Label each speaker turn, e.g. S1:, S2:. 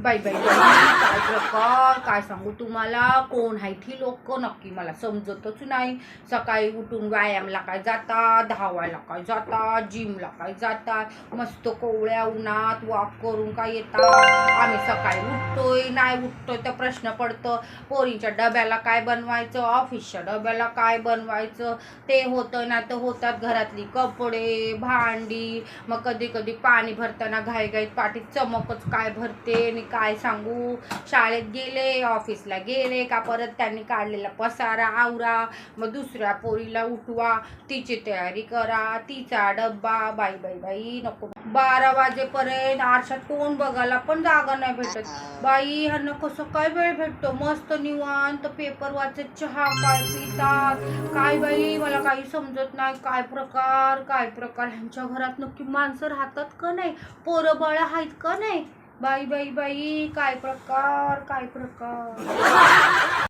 S1: बाई बाई बाई काय प्रकार, काय सांगू तुम्हाला. कोण आहेत ही लोक नक्की मला समजतच नाही. सकाळी उठून व्यायामला काय जातात, धावायला काय जातात, जिमला काय जातात, मस्त कोवळ्या उन्हात वॉक करून काय येतात. आम्ही सकाळी उठतोय नाही उठतोय तर प्रश्न पडतं. पोरींच्या डब्याला काय बनवायचं, ऑफिसच्या डब्याला काय बनवायचं, ते होतं ना तर होतात घरातली कपडे भांडी. मग कधी कधी पाणी भरताना घाईघाईत पाठीत चमकच काय भरते आणि काय सांगू. शाळेत गेले ऑफिसला गेले का परत त्यांनी काढलेला पसारा आवरा, मग दुसऱ्या पोरीला उठवा, तिची तयारी करा, तिचा डब्बा. बाई बाई बाई नको. 12 वाजेपर्यंत आरशात कोण बघायला पण जागा नाही भेटत. बाई ह्यांना कसं काय वेळ भेटतो. मस्त निवांत पेपर वाचत चहा काय पितात काय. बाई मला काही समजत नाही. काय प्रकार काय प्रकार. ह्यांच्या घरात नक्की माणसं राहतात का नाही, पोरं बाळ आहेत का नाही. बाई बाई बाई काय प्रकार काय प्रकार.